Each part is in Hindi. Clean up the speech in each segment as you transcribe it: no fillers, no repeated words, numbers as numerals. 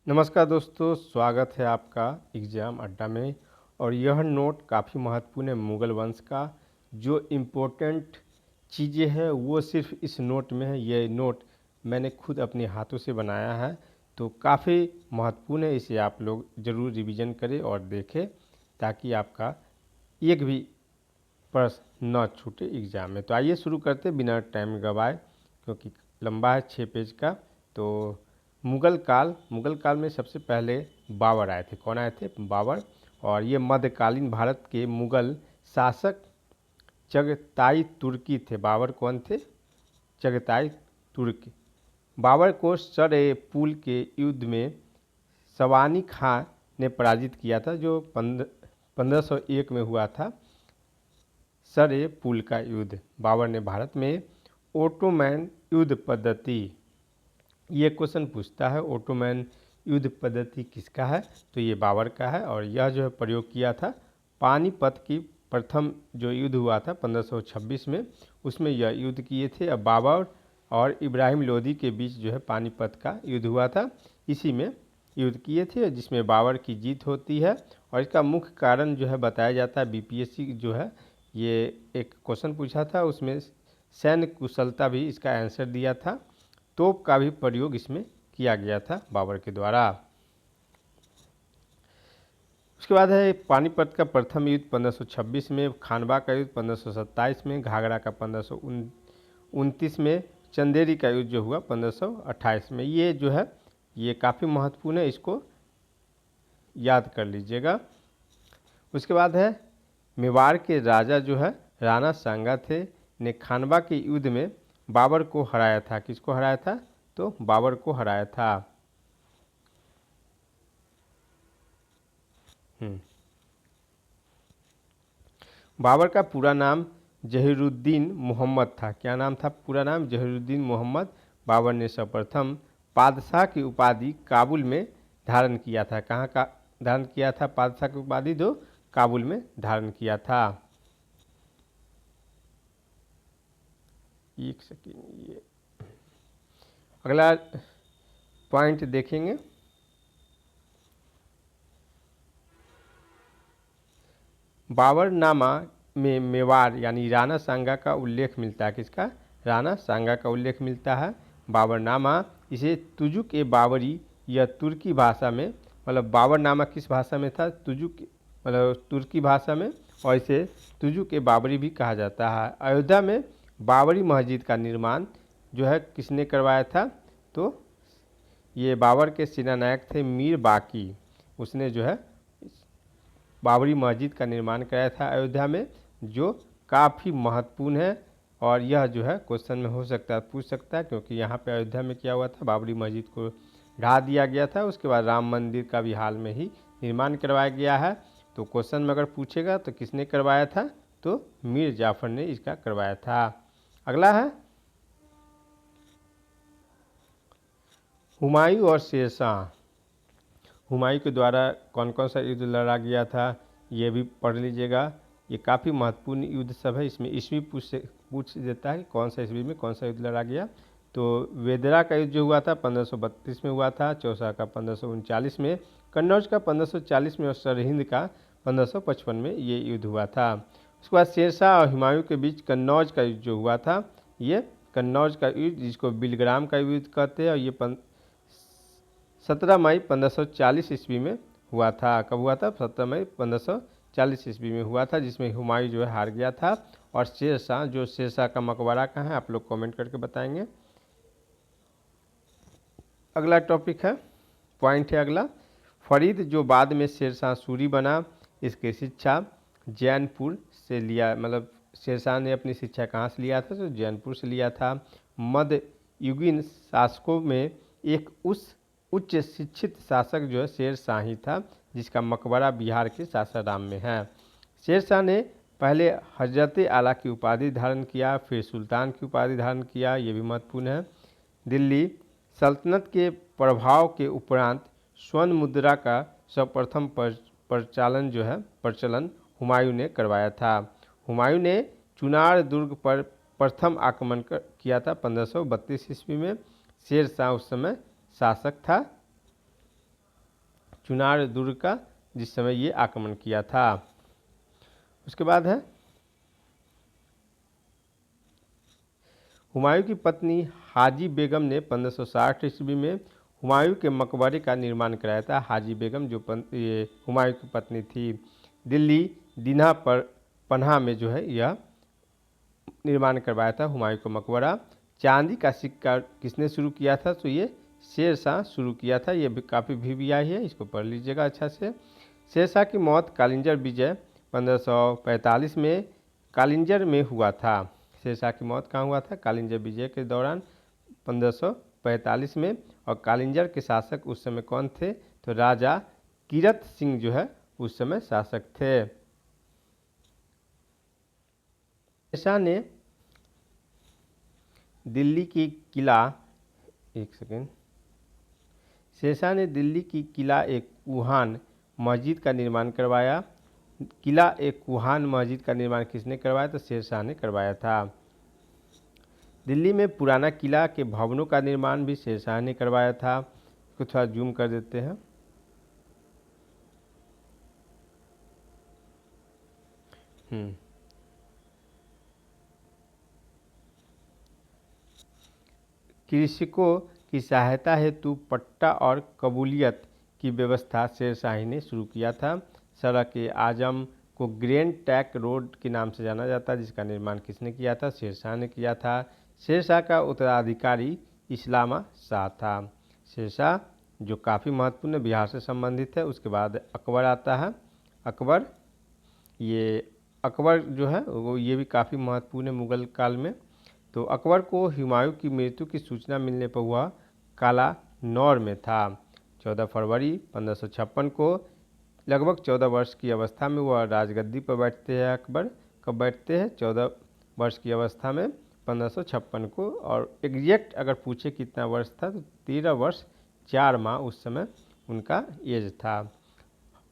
नमस्कार दोस्तों, स्वागत है आपका एग्ज़ाम अड्डा में। और यह नोट काफ़ी महत्वपूर्ण है मुग़ल वंश का। जो इम्पोर्टेंट चीज़ें हैं वो सिर्फ इस नोट में है। यह नोट मैंने खुद अपने हाथों से बनाया है, तो काफ़ी महत्वपूर्ण है। इसे आप लोग ज़रूर रिवीजन करें और देखें ताकि आपका एक भी प्रश्न न छूटे एग्ज़ाम में। तो आइए शुरू करते बिना टाइम गवाए, क्योंकि लंबा है 6 पेज का। तो मुग़ल काल में सबसे पहले बाबर आए थे। कौन आए थे? बाबर। और ये मध्यकालीन भारत के मुग़ल शासक चगताई तुर्की थे। बाबर कौन थे? चगताई तुर्की। बाबर को सर ए पुल के युद्ध में सवानी खां ने पराजित किया था, जो 1501 में हुआ था। सर ए पुल का युद्ध। बाबर ने भारत में ओटोमैन युद्ध पद्धति, ये क्वेश्चन पूछता है ओटोमैन युद्ध पद्धति किसका है? तो ये बाबर का है। और यह जो है प्रयोग किया था पानीपत की प्रथम जो युद्ध हुआ था 1526 में, उसमें यह युद्ध किए थे। अब बाबर और इब्राहिम लोदी के बीच जो है पानीपत का युद्ध हुआ था, इसी में युद्ध किए थे, जिसमें बाबर की जीत होती है। और इसका मुख्य कारण जो है बताया जाता है। बीपीएससी जो है ये एक क्वेश्चन पूछा था, उसमें सैन्य कुशलता भी इसका आंसर दिया था। तोप का भी प्रयोग इसमें किया गया था बाबर के द्वारा। उसके बाद है पानीपत का प्रथम युद्ध 1526 में, खानवा का युद्ध 1527 में, घाघरा का 1529 में, चंदेरी का युद्ध जो हुआ 1528 में। ये जो है ये काफ़ी महत्वपूर्ण है, इसको याद कर लीजिएगा। उसके बाद है मेवाड़ के राजा जो है राणा सांगा थे, ने खानवा के युद्ध में बाबर को हराया था। किसको हराया था? तो बाबर को हराया था। बाबर का पूरा नाम जहीरुद्दीन मोहम्मद था। क्या नाम था? पूरा नाम जहीरुद्दीन मोहम्मद। बाबर ने सर्वप्रथम पादशाह की उपाधि काबुल में धारण किया था। कहाँ का धारण किया था? पादशाह की उपाधि जो काबुल में धारण किया था। एक सेकेंड, ये अगला पॉइंट देखेंगे। बाबरनामा में मेवाड़ यानी राणा सांगा का उल्लेख मिलता है। किसका? राणा सांगा का उल्लेख मिलता है। बाबरनामा इसे तुजुक ए बाबरी या तुर्की भाषा में, मतलब बाबरनामा किस भाषा में था? तुजुक, मतलब तुर्की भाषा में। और इसे तुजुक ए बाबरी भी कहा जाता है। अयोध्या में बाबरी मस्जिद का निर्माण जो है किसने करवाया था? तो ये बाबर के सेनानायक थे मीर बाकी। उसने जो है बाबरी मस्जिद का निर्माण कराया था अयोध्या में, जो काफ़ी महत्वपूर्ण है। और यह जो है क्वेश्चन में हो सकता है, पूछ सकता है, क्योंकि यहाँ पे अयोध्या में क्या हुआ था? बाबरी मस्जिद को ढा दिया गया था। उसके बाद राम मंदिर का भी हाल में ही निर्माण करवाया गया है। तो क्वेश्चन में अगर पूछेगा तो किसने करवाया था? तो मीर जाफर ने इसका करवाया था। अगला है हुमायूं और शेरशाह। हुमायूं के द्वारा कौन कौन सा युद्ध लड़ा गया था, ये भी पढ़ लीजिएगा। ये काफ़ी महत्वपूर्ण युद्ध सब है। इसमें ईस्वी पूछ देता है कौन सा ईस्वी में कौन सा युद्ध लड़ा गया। तो वेदरा का युद्ध जो हुआ था 1532 में हुआ था, चौसा का 1539 में, कन्नौज का 1540 में और सरहिंद का 1555 में ये युद्ध हुआ था। उसके बाद शेरशाह और हुमायूं के बीच कन्नौज का युद्ध जो हुआ था, ये कन्नौज का युद्ध, जिसको बिलग्राम का युद्ध कहते हैं, और ये 17 मई 1540 ईस्वी में हुआ था। कब हुआ था? 17 मई 1540 ईस्वी में हुआ था, जिसमें हुमायूं जो है हार गया था। और शेरशाह का मकबरा कहाँ है, आप लोग कमेंट करके बताएंगे। अगला टॉपिक है, पॉइंट है अगला, फरीद जो बाद में शेरशाह सूरी बना, इसकी शिक्षा जैनपुर से लिया। मतलब शेरशाह ने अपनी शिक्षा कहाँ से लिया था? तो जैनपुर से लिया था। मध्ययुगीन शासकों में एक उच्च शिक्षित शासक जो है शेरशाह ही था, जिसका मकबरा बिहार के सासाराम में है। शेरशाह ने पहले हजरत आला की उपाधि धारण किया, फिर सुल्तान की उपाधि धारण किया। ये भी महत्वपूर्ण है। दिल्ली सल्तनत के प्रभाव के उपरांत स्वर्ण मुद्रा का सर्वप्रथम प्रचलन हुमायूं ने करवाया था। हुमायूं ने चुनार दुर्ग पर प्रथम आक्रमण किया था 1532 ईस्वी में। शेरशाह उस समय शासक था। चुनार दुर्ग का, जिस समय ये आक्रमण किया था। उसके बाद है हुमायूं की पत्नी हाजी बेगम ने 1560 ईस्वी में हुमायूं के मकबरे का निर्माण कराया था। हाजी बेगम जो ये हुमायूं की पत्नी थी, दिल्ली दीना पर पन्हा में जो है यह निर्माण करवाया था हुमायूं का मकबरा। चांदी का सिक्का किसने शुरू किया था? तो ये शेर शाह शुरू किया था। ये भी काफ़ी VVI है, इसको पढ़ लीजिएगा अच्छा से। शेर शाह की मौत कालिंजर विजय 1545 में कालिंजर में हुआ था। शेर शाह की मौत कहाँ हुआ था? कालिंजर विजय के दौरान 1545 में। और कालिंजर के शासक उस समय कौन थे? तो राजा कीरत सिंह जो है उस समय शासक थे। शेर शाह ने दिल्ली की किला, एक सेकेंड, शेर शाह ने दिल्ली की किला एक कुहान मस्जिद का निर्माण करवाया। किला एक कुहान मस्जिद का निर्माण किसने करवाया? तो शेर शाह ने करवाया था। दिल्ली में पुराना किला के भवनों का निर्माण भी शेर शाह ने करवाया था। इसको थोड़ा जूम कर देते हैं। कृषकों की सहायता हेतु पट्टा और कबूलियत की व्यवस्था शेर शाह ने शुरू किया था। सड़क आजम को ग्रैंड ट्रंक रोड के नाम से जाना जाता है, जिसका निर्माण किसने किया था? शेर शाह ने किया था। शेर शाह का उत्तराधिकारी इस्लामा शाह था। शेर शाह जो काफ़ी महत्वपूर्ण बिहार से संबंधित है। उसके बाद अकबर आता है। अकबर, ये अकबर जो है वो ये भी काफ़ी महत्वपूर्ण है मुगल काल में। तो अकबर को हुमायूं की मृत्यु की सूचना मिलने पर वह काला नौर में था। 14 फरवरी 1556 को लगभग 14 वर्ष की अवस्था में वह राजगद्दी पर बैठते हैं। अकबर कब बैठते हैं? 14 वर्ष की अवस्था में 1556 को। और एग्जैक्ट अगर पूछे कितना वर्ष था तो 13 वर्ष 4 माह उस समय उनका एज था।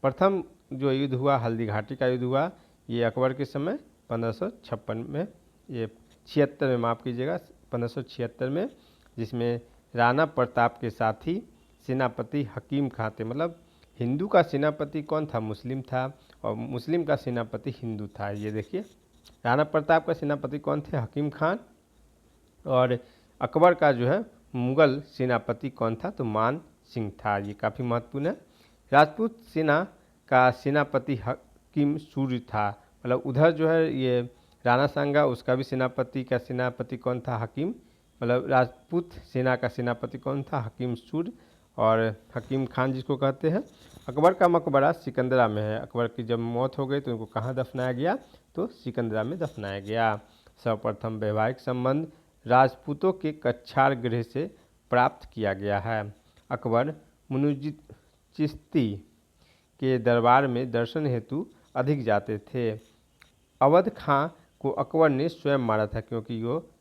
प्रथम जो युद्ध हुआ, हल्दी घाटी का युद्ध हुआ, ये अकबर के समय 1556 में, ये 76 में, माफ़ कीजिएगा, 1576 में, जिसमें राणा प्रताप के साथी सेनापति हकीम खां थे। मतलब हिंदू का सेनापति कौन था? मुस्लिम था, और मुस्लिम का सेनापति हिंदू था। ये देखिए, राणा प्रताप का सेनापति कौन थे? हकीम खान। और अकबर का जो है मुगल सेनापति कौन था? तो मान सिंह था। ये काफ़ी महत्वपूर्ण है। राजपूत सेना का सेनापति हकीम सूर्य था। मतलब उधर जो है ये राणा सांगा, उसका भी सेनापति कौन था? हकीम। मतलब राजपूत सेना का सेनापति कौन था? हकीम सूर्य। और हकीम खान जिसको कहते हैं। अकबर का मकबरा सिकंदरा में है। अकबर की जब मौत हो गई तो उनको कहाँ दफनाया गया? तो सिकंदरा में दफनाया गया। सर्वप्रथम वैवाहिक संबंध राजपूतों के कछार गृह से प्राप्त किया गया है। अकबर मुनुजिद चिश्ती के दरबार में दर्शन हेतु अधिक जाते थे। अवध खां को अकबर ने स्वयं मारा था, क्योंकि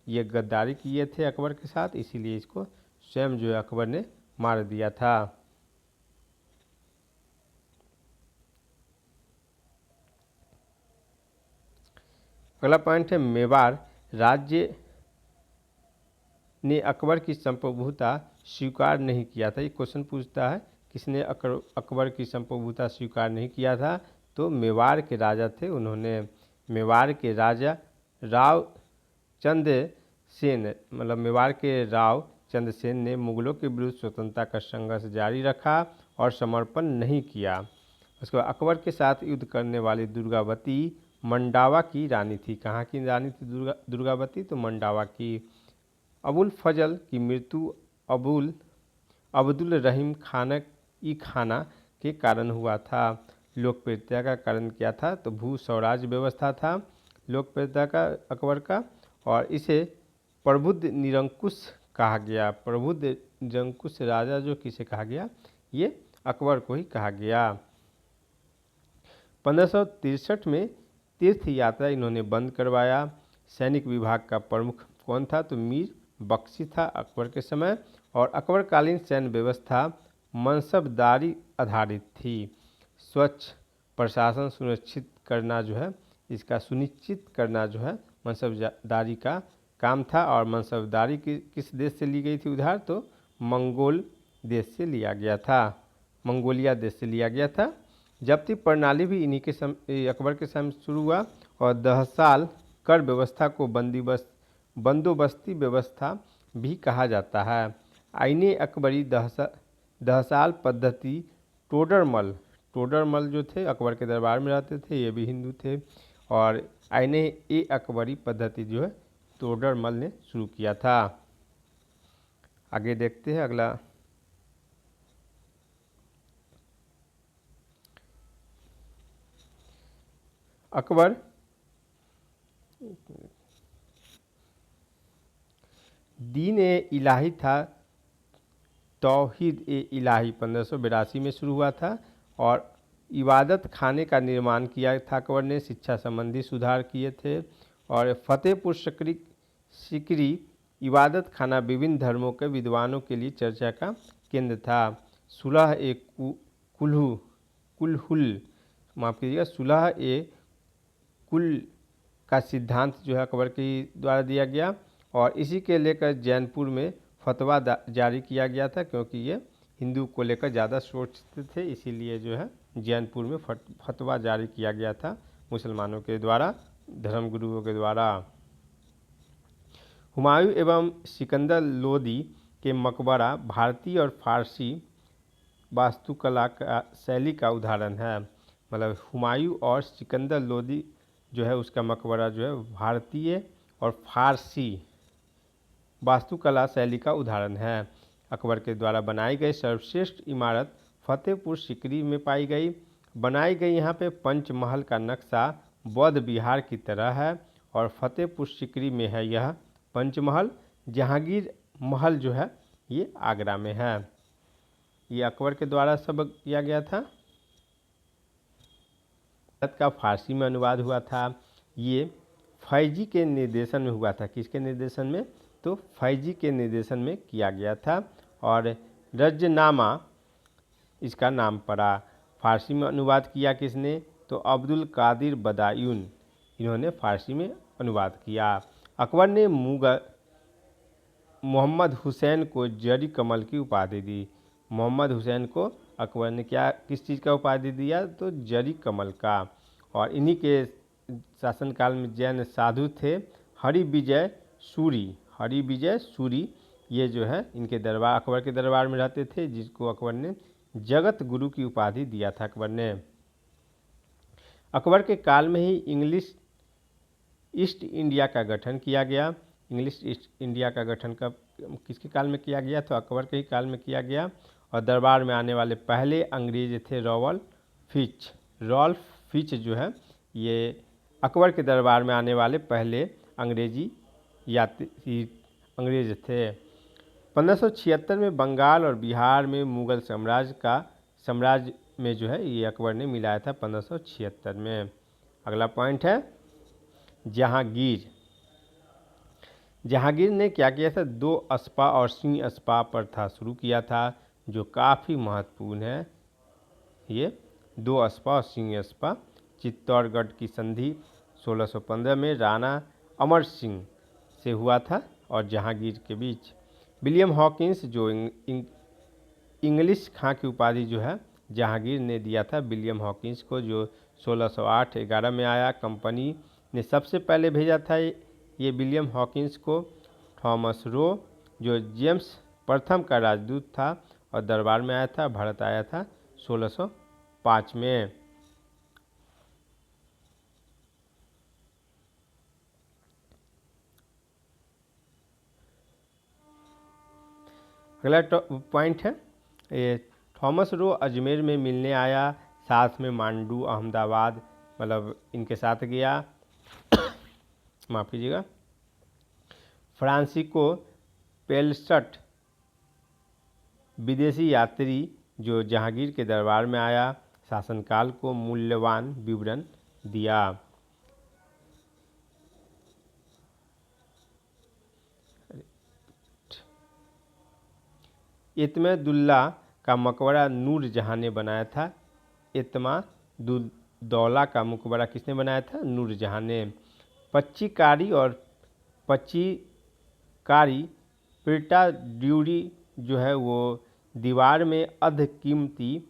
ये गद्दारी किए थे अकबर के साथ, इसीलिए इसको स्वयं जो है अकबर ने मार दिया था। अगला पॉइंट है मेवाड़ राज्य ने अकबर की संप्रभुता स्वीकार नहीं किया था। ये क्वेश्चन पूछता है किसने अकबर की संप्रभुता स्वीकार नहीं किया था? तो मेवाड़ के राजा थे। उन्होंने मेवाड़ के राजा राव चंद सेन, मतलब मेवाड़ के राव चंद्रसेन ने मुगलों के विरुद्ध स्वतंत्रता का संघर्ष जारी रखा और समर्पण नहीं किया। उसके बाद अकबर के साथ युद्ध करने वाली दुर्गावती मंडावा की रानी थी। कहाँ की रानी थी दुर्गावती? तो मंडावा की। अबुल फजल की मृत्यु अब्दुल रहीम खाना के कारण हुआ था। लोकप्रियता का कारण क्या था? तो भू स्वराज व्यवस्था था लोकप्रियता का अकबर का, और इसे प्रबुद्ध निरंकुश कहा गया। प्रबुद्ध निरंकुश राजा जो किसे कहा गया? ये अकबर को ही कहा गया। 1563 में तीर्थ यात्रा इन्होंने बंद करवाया। सैनिक विभाग का प्रमुख कौन था? तो मीर बख्शी था अकबर के समय। और अकबरकालीन सैन्य व्यवस्था मनसबदारी आधारित थी। स्वच्छ प्रशासन सुनिश्चित करना जो है मनसबदारी का काम था। और मनसबदारी किस देश से ली गई थी उधार? तो मंगोल देश से लिया गया था। मंगोलिया देश से लिया गया था। जब्ती प्रणाली भी इन्हीं के अकबर के समय शुरू हुआ और 10 साल कर व्यवस्था को बंदोबस्ती व्यवस्था भी कहा जाता है। आईने अकबरी 10 साल पद्धति टोडरमल जो थे अकबर के दरबार में रहते थे, ये भी हिंदू थे, और आईने ए अकबरी पद्धति जो है टोडरमल ने शुरू किया था। आगे देखते हैं अगला। अकबर दीन ए इलाही था, तौहीद ए इलाही 1582 में शुरू हुआ था और इबादत खाने का निर्माण किया था अकबर ने, शिक्षा संबंधी सुधार किए थे और फतेहपुर सिकरी इबादत खाना विभिन्न धर्मों के विद्वानों के लिए चर्चा का केंद्र था। सुलह ए कुलहुल माफ़ कीजिएगा सुलह ए कुल का सिद्धांत जो है अकबर के द्वारा दिया गया और इसी के लेकर जैनपुर में फतवा जारी किया गया था, क्योंकि ये हिंदू को लेकर ज़्यादा सोचते थे, इसीलिए जो है जैनपुर में फतवा जारी किया गया था मुसलमानों के द्वारा, धर्मगुरुओं के द्वारा। हुमायूं एवं सिकंदर लोदी के मकबरा भारतीय और फारसी वास्तुकला का शैली का उदाहरण है। मतलब हुमायूं और सिकंदर लोदी जो है उसका मकबरा जो है भारतीय और फारसी वास्तुकला शैली का उदाहरण है। अकबर के द्वारा बनाई गई सर्वश्रेष्ठ इमारत फतेहपुर सिकरी में पाई गई। बनाई गई यहाँ पे पंचमहल का नक्शा बौद्ध विहार की तरह है और फतेहपुर सिकरी में है यह पंचमहल। जहांगीर महल जो है ये आगरा में है। ये अकबर के द्वारा सब किया गया था। का फारसी में अनुवाद हुआ था। ये फैजी के निर्देशन में हुआ था। किसके निर्देशन में? तो फैजी के निर्देशन में किया गया था और रजनामा इसका नाम पड़ा। फारसी में अनुवाद किया किसने? तो अब्दुल कादिर बदायून, इन्होंने फारसी में अनुवाद किया। अकबर ने मोहम्मद हुसैन को जरी कमल की उपाधि दी। मोहम्मद हुसैन को अकबर ने किस चीज़ का उपाधि दिया? तो जरी कमल का। और इन्हीं के शासनकाल में जैन साधु थे हरिविजय सूरी, ये जो है इनके दरबार अकबर के दरबार में रहते थे, जिसको अकबर ने जगत गुरु की उपाधि दिया था अकबर ने। अकबर के काल में ही इंग्लिश ईस्ट इंडिया का गठन किया गया। इंग्लिश ईस्ट इंडिया का गठन किसके काल में किया गया? तो अकबर के ही काल में किया गया। और दरबार में आने वाले पहले अंग्रेज थे रॉल्फ फिच जो है ये अकबर के दरबार में आने वाले पहले अंग्रेज थे। 1576 में बंगाल और बिहार में मुगल साम्राज्य में जो है ये अकबर ने मिलाया था 1576 में। अगला पॉइंट है जहांगीर ने क्या किया था? 2 अस्पा और सिंह अस्पा प्रथा शुरू किया था, जो काफ़ी महत्वपूर्ण है। ये 2 अस्पा और सिंह अस्पा। चित्तौड़गढ़ की संधि 1615 में राणा अमर सिंह से हुआ था और जहांगीर के बीच। विलियम हॉकिंस जो इंग्लिश खां की उपाधि जो है जहांगीर ने दिया था विलियम हॉकिंस को, जो 1608-11 में आया। कंपनी ने सबसे पहले भेजा था ये विलियम हॉकिंस को। थॉमस रो जो जेम्स प्रथम का राजदूत था और दरबार में आया था, भारत आया था 1605 में। अगला पॉइंट है ये थॉमस रो अजमेर में मिलने आया, साथ में मांडू अहमदाबाद मतलब इनके साथ गया। माफ़ कीजिएगा। फ्रांसिस्को पेलसट विदेशी यात्री जो जहांगीर के दरबार में आया, शासनकाल को मूल्यवान विवरण दिया। इत्मेदुल्ला का मकबरा नूर जहां ने बनाया था। इत्मेदुद्दौला का मकबरा किसने बनाया था? नूर जहां ने। पच्चीकारी पिल्टा ड्यूरी जो है वो दीवार में अर्ध कीमती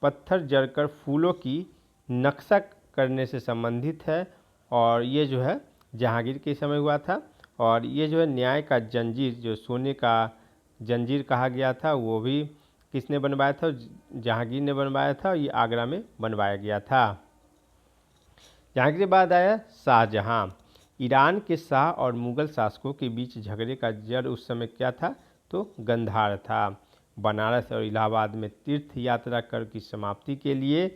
पत्थर जड़कर फूलों की नक्शा करने से संबंधित है और ये जो है जहांगीर के समय हुआ था। और ये जो है न्याय का जंजीर, जो सोने का जंजीर कहा गया था, वो भी किसने बनवाया था? जहांगीर ने बनवाया था। ये आगरा में बनवाया गया था। जहांगीर के बाद आया शाहजहां। ईरान के शाह और मुगल शासकों के बीच झगड़े का जड़ उस समय क्या था? तो गंधार था। बनारस और इलाहाबाद में तीर्थ यात्रा कर की समाप्ति के लिए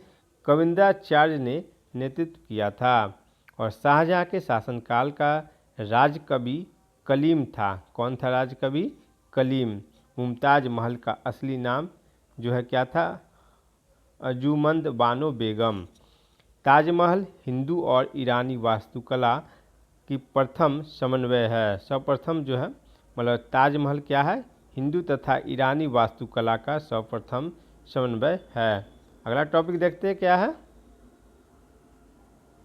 कविंदाचार्य ने नेतृत्व किया था। और शाहजहां के शासनकाल का राजकवि कलीम था। कौन था राजकवि? कलीम। मुमताज महल का असली नाम जो है क्या था? अर्जुमंद बानो बेगम। ताजमहल हिंदू और ईरानी वास्तुकला की प्रथम समन्वय है। सर्वप्रथम जो है मतलब ताजमहल क्या है? हिंदू तथा ईरानी वास्तुकला का सर्वप्रथम समन्वय है। अगला टॉपिक देखते हैं क्या है।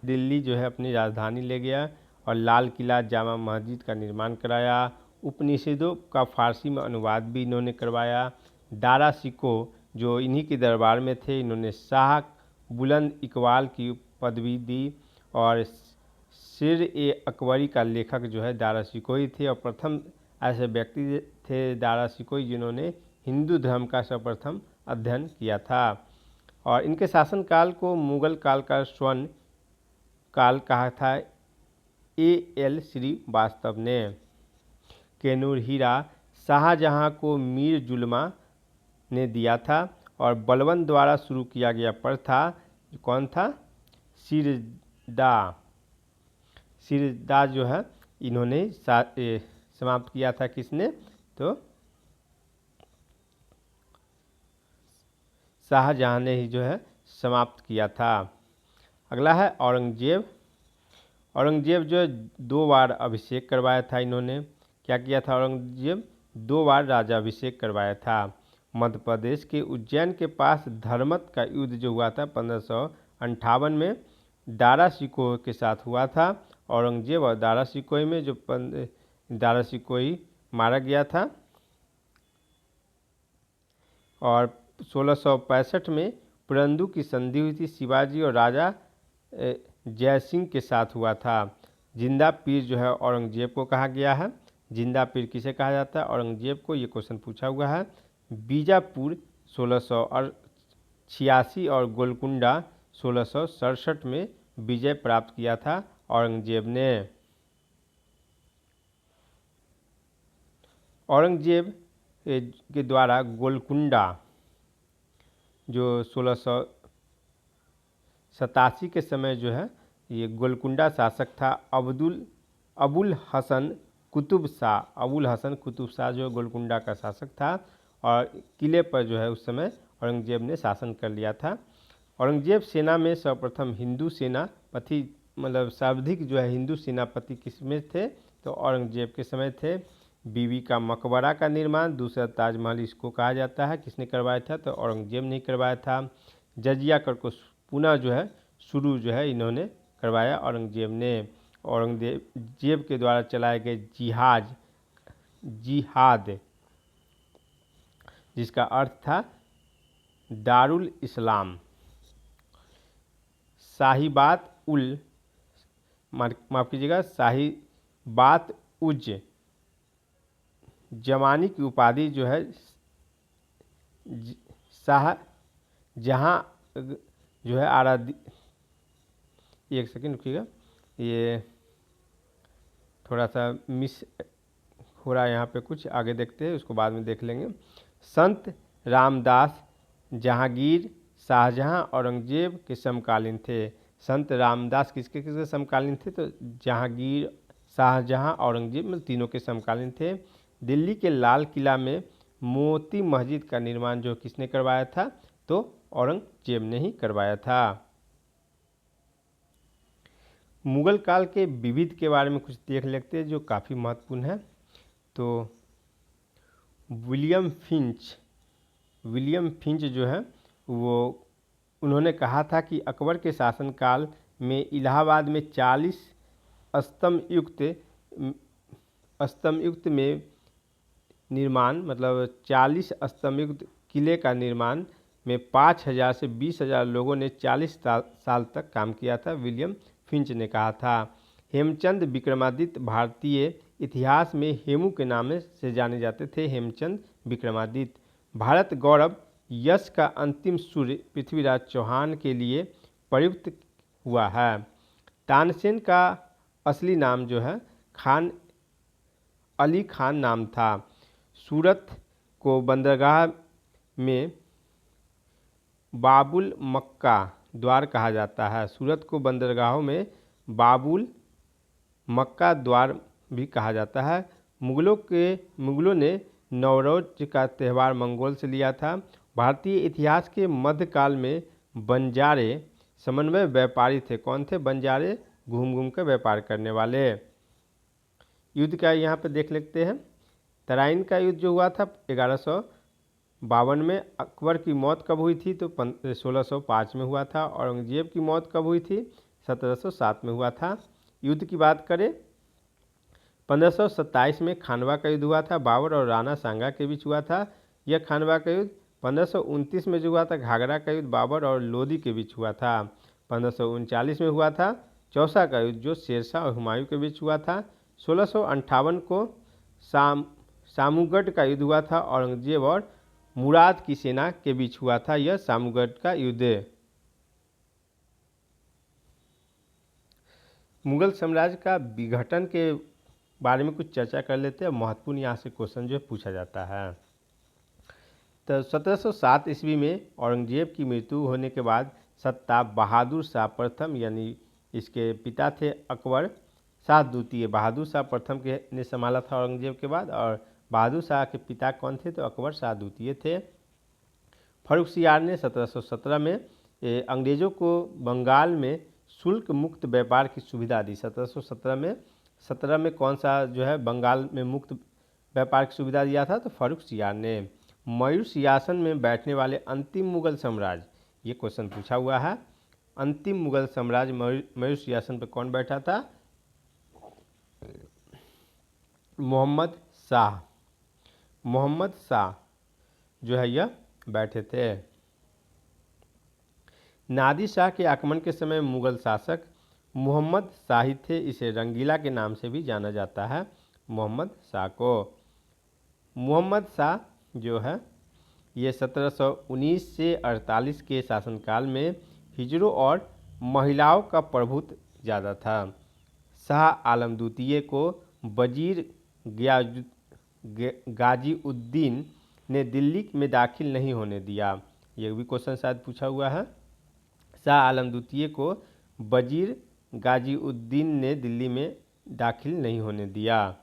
दिल्ली जो है अपनी राजधानी ले गया और लाल किला, जामा मस्जिद का निर्माण कराया। उपनिषदों का फारसी में अनुवाद भी इन्होंने करवाया। दारा शिको जो इन्हीं के दरबार में थे, इन्होंने शाह बुलंद इकबाल की पदवी दी। और सिर ए अकबरी का लेखक जो है दारा शिकोही थे और प्रथम ऐसे व्यक्ति थे दारा शिकोही जिन्होंने हिंदू धर्म का सर्वप्रथम अध्ययन किया था। और इनके शासनकाल को मुगल काल का स्वर्ण काल कहा था A.L. श्रीवास्तव ने। कैनूर हीरा शाहजहां को मीर जुल्मा ने दिया था और बलबन द्वारा शुरू किया गया प्रथा कौन था? सिरदा। सिरदा जो है इन्होंने समाप्त किया था। किसने? तो शाहजहां ने ही जो है समाप्त किया था। अगला है औरंगजेब। औरंगजेब जो 2 बार अभिषेक करवाया था इन्होंने। क्या किया था? औरंगजेब 2 बार राजा अभिषेक करवाया था। मध्य प्रदेश के उज्जैन के पास धर्मत का युद्ध जो हुआ था 1558 में दारा शिकोह के साथ हुआ था। औरंगजेब और दारा शिकोह में जो दारा शिकोह मारा गया था। और 1665 में पुरंदू की संधि हुई थी शिवाजी और राजा जय सिंह के साथ हुआ था। जिंदा पीर जो है औरंगजेब को कहा गया है। जिंदा पीर किसे कहा जाता है? औरंगजेब को। ये क्वेश्चन पूछा हुआ है। बीजापुर 1686 और गोलकुंडा 1667 में विजय प्राप्त किया था औरंगजेब ने। औरंगजेब के द्वारा गोलकुंडा जो 1687 के समय जो है ये गोलकुंडा शासक था अबुल हसन कुतुब शाह। अबुल हसन कुतुब शाह जो गोलकुंडा का शासक था और किले पर जो है उस समय औरंगजेब ने शासन कर लिया था। औरंगजेब सेना में सर्वप्रथम हिंदू सेनापति मतलब सर्वाधिक जो है हिंदू सेनापति किसमें थे? तो औरंगजेब के समय थे। बीबी का मकबरा का निर्माण, दूसरा ताजमहल इसको कहा जाता है, किसने करवाया था? तो औरंगजेब ने करवाया था। जजिया कर को पुनः जो है शुरू जो है इन्होंने करवाया औरंगजेब ने। औरंगजेब के द्वारा चलाए गए जिहाद जिसका अर्थ था दारुल इस्लाम, साहिबात उल माफ़ कीजिएगा साहिबात उज जमानी की उपाधि जो है शाह जहां जो है आराध्य। एक सेकंड रुकिएगा, ये थोड़ा सा मिस हो रहा है यहाँ पे, कुछ आगे देखते हैं उसको बाद में देख लेंगे। संत रामदास जहांगीर शाहजहां औरंगजेब के समकालीन थे। संत रामदास किसके किसके समकालीन थे? तो जहांगीर, शाहजहां, औरंगजेब में तीनों के समकालीन थे। दिल्ली के लाल किला में मोती मस्जिद का निर्माण जो किसने करवाया था? तो औरंगजेब ने ही करवाया था। मुगल काल के विविध के बारे में कुछ देख लेते हैं जो काफ़ी महत्वपूर्ण है। तो विलियम फिंच जो है वो उन्होंने कहा था कि अकबर के शासनकाल में इलाहाबाद में 40 स्तंभयुक्त में निर्माण मतलब 40 स्तंभयुक्त किले का निर्माण में 5,000 से 20,000 लोगों ने 40 साल तक काम किया था, विलियम फिंच ने कहा था। हेमचंद विक्रमादित्य भारतीय इतिहास में हेमू के नाम से जाने जाते थे। हेमचंद विक्रमादित्य। भारत गौरव यश का अंतिम सूर्य पृथ्वीराज चौहान के लिए प्रयुक्त हुआ है। तानसेन का असली नाम जो है खान अली खान नाम था। सूरत को बंदरगाह में बाबुल मक्का द्वार कहा जाता है। सूरत को बंदरगाहों में बाबुल मक्का द्वार भी कहा जाता है। मुगलों ने नवरोज का त्यौहार मंगोल से लिया था। भारतीय इतिहास के मध्यकाल में बंजारे समन्वय व्यापारी थे। कौन थे? बंजारे घूम घूम कर व्यापार करने वाले। युद्ध का यहाँ पे देख लेते हैं। तराइन का युद्ध जो हुआ था 1152 में। अकबर की मौत कब हुई थी? तो 1605 में हुआ था। औरंगजेब की मौत कब हुई थी? 1707 में हुआ था। युद्ध की बात करें 1527 में खानवा का युद्ध हुआ था। बाबर और राणा सांगा के बीच हुआ था यह खानवा का युद्ध। 1529 में जो हुआ था घाघरा का युद्ध बाबर और लोदी के बीच हुआ था। 1539 में हुआ था चौसा का युद्ध जो शेरशाह और हुमायूं के बीच हुआ था। 1658 को सामूगढ़ का युद्ध हुआ था। औरंगजेब और मुराद की सेना के बीच हुआ था यह सामूगढ़ का युद्ध। मुगल साम्राज्य का विघटन के बारे में कुछ चर्चा कर लेते हैं। महत्वपूर्ण यहाँ से क्वेश्चन जो पूछा जाता है। तो 1707 ईस्वी में औरंगजेब की मृत्यु होने के बाद सत्ता बहादुर शाह प्रथम यानी इसके पिता थे अकबर शाह द्वितीय। बहादुर शाह प्रथम के ने संभाला था औरंगजेब के बाद। और बहादुर शाह के पिता कौन थे? तो अकबर शाह द्वितीय थे। फर्रुखसियार ने 1717 में अंग्रेज़ों को बंगाल में शुल्क मुक्त व्यापार की सुविधा दी। 1717 में कौन सा जो है बंगाल में मुक्त व्यापार की सुविधा दिया था? तो फर्रुखसियार ने। मयूर सिंहासन में बैठने वाले अंतिम मुगल साम्राज्य, ये क्वेश्चन पूछा हुआ है। अंतिम मुगल साम्राज्य मयूर सिंहासन पर कौन बैठा था? मोहम्मद शाह। मोहम्मद शाह जो है यह बैठे थे। नादिर शाह के आक्रमण के समय मुगल शासक मोहम्मद शाही थे। इसे रंगीला के नाम से भी जाना जाता है मोहम्मद शाह को। मोहम्मद शाह जो है ये 1719 से 48 के शासनकाल में हिजड़ों और महिलाओं का प्रभुत्व ज़्यादा था। शाह आलम द्वितीय को वजीर गाजीउद्दीन ने दिल्ली में दाखिल नहीं होने दिया। यह भी क्वेश्चन शायद पूछा हुआ है। शाह आलम द्वितीय को वजीर गाजीउद्दीन ने दिल्ली में दाखिल नहीं होने दिया।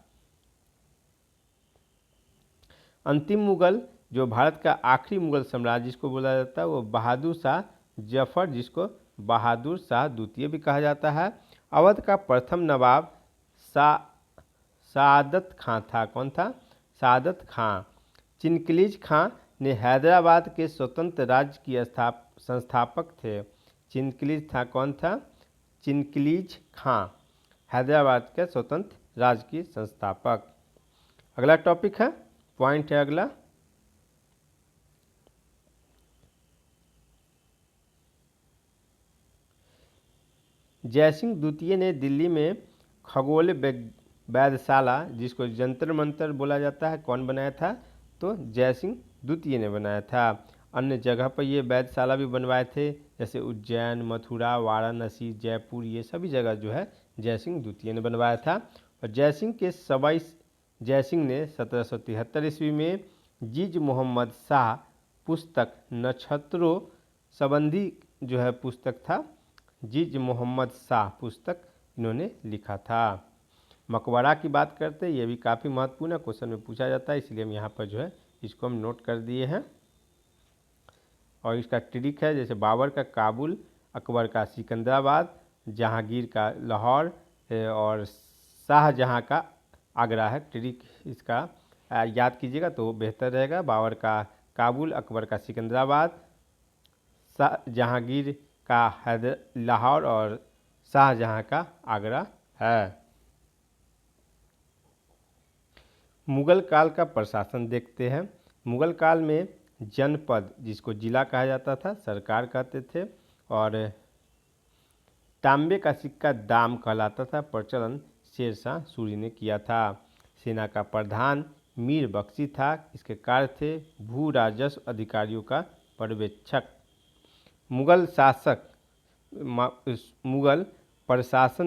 अंतिम मुगल जो भारत का आखिरी मुगल साम्राज्य जिसको बोला जाता है वो बहादुर शाह जफर, जिसको बहादुर शाह द्वितीय भी कहा जाता है। अवध का प्रथम नवाब सादत खां था। कौन था? सादत खां। चिनकलीज खां ने हैदराबाद के स्वतंत्र राज्य की संस्थापक थे। चिनकलीज था कौन था? चिनकलीज खां हैदराबाद के स्वतंत्र राज्य की संस्थापक। अगला टॉपिक है, पॉइंट है अगला, जयसिंह द्वितीय ने दिल्ली में खगोल वेधशाला जिसको जंतर मंतर बोला जाता है कौन बनाया था? तो जयसिंह द्वितीय ने बनाया था। अन्य जगह पर ये वेधशाला भी बनवाए थे जैसे उज्जैन, मथुरा, वाराणसी, जयपुर, ये सभी जगह जो है जयसिंह द्वितीय ने बनवाया था। और जयसिंह के सवाई जयसिंह ने 1773 ईस्वी में जीज मोहम्मद शाह पुस्तक नक्षत्रों संबंधी जो है पुस्तक था, जीज मोहम्मद शाह पुस्तक इन्होंने लिखा था। मकबरा की बात करते हैं, ये भी काफ़ी महत्वपूर्ण है, क्वेश्चन में पूछा जाता है, इसलिए हम यहाँ पर जो है इसको हम नोट कर दिए हैं। और इसका ट्रिक है जैसे बाबर का काबुल, अकबर का सिकंदराबाद, जहांगीर का लाहौर और शाहजहां का आगरा है। ट्रिक इसका याद कीजिएगा तो बेहतर रहेगा। बाबर का काबुल, अकबर का सिकंदराबाद, जहांगीर का लाहौर और शाहजहां का आगरा है। मुगल काल का प्रशासन देखते हैं। मुगल काल में जनपद, जिसको जिला कहा जाता था, सरकार कहते थे, और तांबे का सिक्का दाम कहलाता था, प्रचलन शेरशाह सूरी ने किया था। सेना का प्रधान मीर बख्शी था, इसके कार्य थे भू राजस्व अधिकारियों का पर्यवेक्षक। मुगल शासक मुगल प्रशासन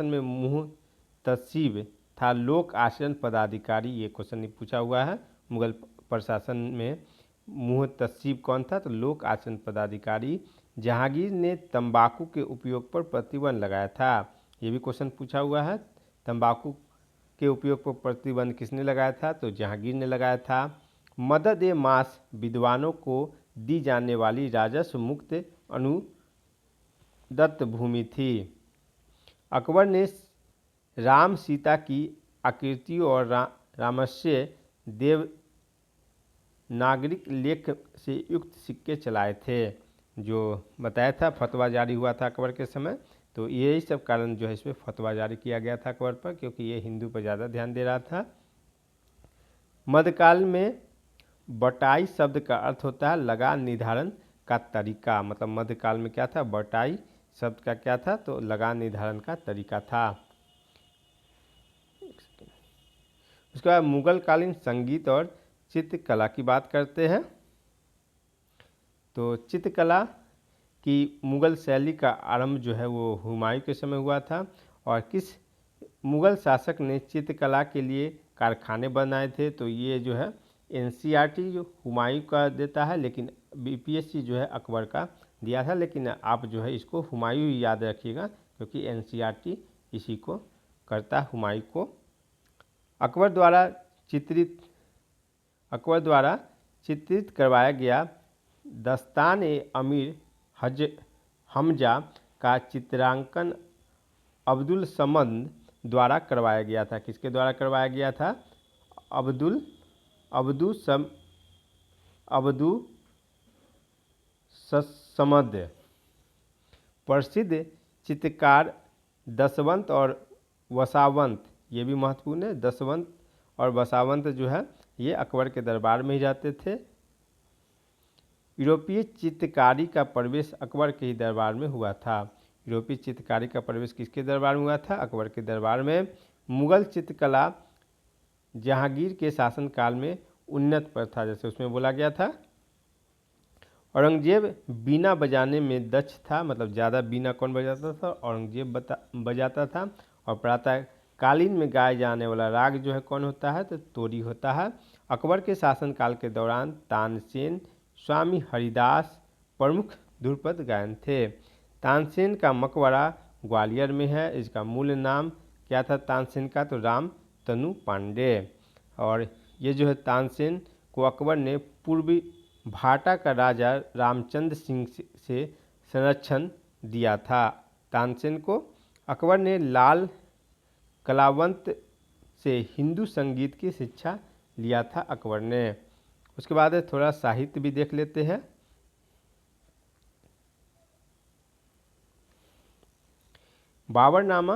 में मुहतसिब था लोक आचरण पदाधिकारी। ये क्वेश्चन पूछा हुआ है, मुगल प्रशासन में मुहतसिब कौन था? तो लोक आचरण पदाधिकारी। जहांगीर ने तंबाकू के उपयोग पर प्रतिबंध लगाया था। ये भी क्वेश्चन पूछा हुआ है, तंबाकू के उपयोग पर प्रतिबंध किसने लगाया था? तो जहांगीर ने लगाया था। मदद ए मास विद्वानों को दी जाने वाली राजस्व मुक्त अनुदत्त भूमि थी। अकबर ने राम सीता की आकृतियों और रामस्य देव नागरिक लेख से युक्त सिक्के चलाए थे। जो बताया था फतवा जारी हुआ था अकबर के समय, तो यही सब कारण जो है इसमें फतवा जारी किया गया था अकबर पर, क्योंकि ये हिंदू पर ज़्यादा ध्यान दे रहा था। मध्यकाल में बटाई शब्द का अर्थ होता है लगा निर्धारण का तरीका। मतलब मध्यकाल में क्या था? बटाई शब्द का क्या था? तो लगा निर्धारण का तरीका था। उसके बाद मुगल कालीन संगीत और चित्रकला की बात करते हैं। तो चित्रकला की मुगल शैली का आरंभ जो है वो हुमायूं के समय हुआ था। और किस मुगल शासक ने चित्रकला के लिए कारखाने बनाए थे? तो ये जो है एनसीईआरटी जो हुमायूं का देता है, लेकिन बीपीएससी जो है अकबर का दिया था। लेकिन आप जो है इसको हुमायूं ही याद रखिएगा, क्योंकि एनसीईआरटी इसी को करता है, हुमायूं को। अकबर द्वारा चित्रित करवाया गया दस्तान ए अमीर हमजा का चित्रांकन अब्दुल समद द्वारा करवाया गया था। किसके द्वारा करवाया गया था? अब्दुल समद। प्रसिद्ध चित्रकार दसवंत और वसावंत, ये भी महत्वपूर्ण है। दसवंत और वसावंत जो है ये अकबर के दरबार में ही जाते थे। यूरोपीय चित्रकारी का प्रवेश अकबर के ही दरबार में हुआ था। यूरोपीय चित्रकारी का प्रवेश किसके दरबार में हुआ था? अकबर के दरबार में। मुगल चित्रकला जहांगीर के शासनकाल में उन्नत पर था, जैसे उसमें बोला गया था। औरंगजेब बीना बजाने में दक्ष था, मतलब ज़्यादा बीना कौन बजाता था? औरंगजेब बजाता था। और प्रातः कालीन में गाए जाने वाला राग जो है कौन होता है? तो तोरी होता है। अकबर के शासनकाल के दौरान तानसेन, स्वामी हरिदास प्रमुख ध्रुपद गायन थे। तानसेन का मकबरा ग्वालियर में है। इसका मूल नाम क्या था तानसेन का? तो राम तनु पांडे। और ये जो है तानसेन को अकबर ने पूर्वी भाटा का राजा रामचंद्र सिंह से संरक्षण दिया था। तानसेन को अकबर ने लाल कलावंत से हिंदू संगीत की शिक्षा लिया था अकबर ने। उसके बाद थोड़ा साहित्य भी देख लेते हैं। बाबरनामा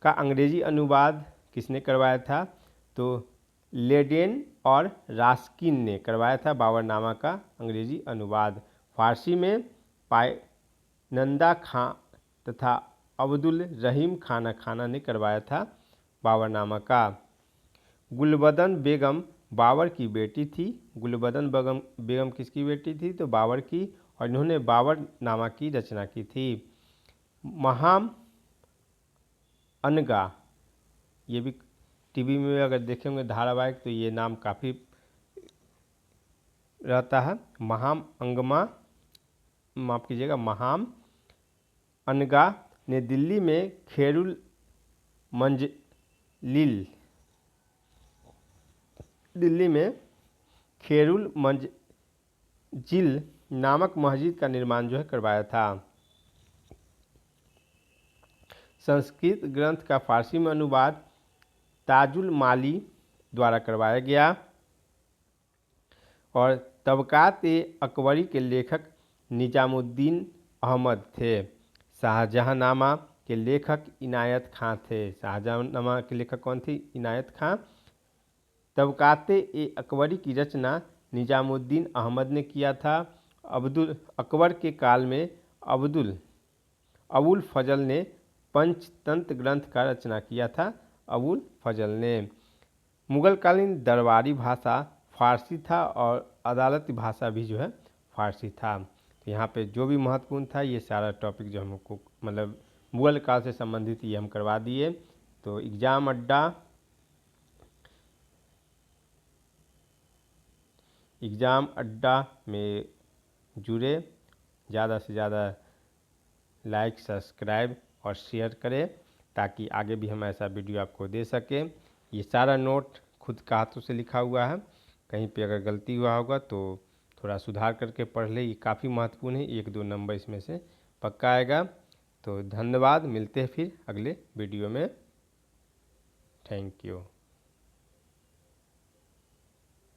का अंग्रेजी अनुवाद किसने करवाया था? तो लेडेन और रास्किन ने करवाया था बाबरनामा का अंग्रेजी अनुवाद। फारसी में पायनंदा खां तथा अब्दुल रहीम खाना ने करवाया था बाबरनामा का। गुलबदन बेगम बाबर की बेटी थी। गुलबदन बेगम किसकी बेटी थी? तो बाबर की। और इन्होंने बाबरनामा की रचना की थी। महाम अनगा, ये भी टीवी में अगर देखेंगे धारावाहिक तो ये नाम काफ़ी रहता है। महाम अंगमा, माफ़ कीजिएगा, महाम अनगा ने दिल्ली में खैरुल मंजिल नामक मस्जिद का निर्माण जो है करवाया था। संस्कृत ग्रंथ का फारसी में अनुवाद ताजुल माली द्वारा करवाया गया। और तबकात ए अकबरी के लेखक निजामुद्दीन अहमद थे। शाहजहाँनामा के लेखक इनायत खां थे। शाहजहाँनामा के लेखक कौन थी? इनायत खां। तबकात-ए-अकबरी की रचना निजामुद्दीन अहमद ने किया था। अकबर के काल में अबुल फजल ने पंचतंत्र ग्रंथ का रचना किया था। अबुल फजल ने मुगलकालीन दरबारी भाषा फारसी था और अदालती भाषा भी जो है फारसी था। तो यहाँ पे जो भी महत्वपूर्ण था ये सारा टॉपिक जो हमको मतलब मुगल काल से संबंधित ये हम करवा दिए। तो एग्ज़ाम अड्डा में जुड़े, ज़्यादा से ज़्यादा लाइक, सब्सक्राइब और शेयर करें ताकि आगे भी हम ऐसा वीडियो आपको दे सकें। ये सारा नोट खुद का हाथों से लिखा हुआ है, कहीं पे अगर गलती हुआ होगा तो थोड़ा सुधार करके पढ़ ले। ये काफ़ी महत्वपूर्ण है, 1-2 नंबर इसमें से पक्का आएगा। तो धन्यवाद, मिलते हैं फिर अगले वीडियो में। Thank you.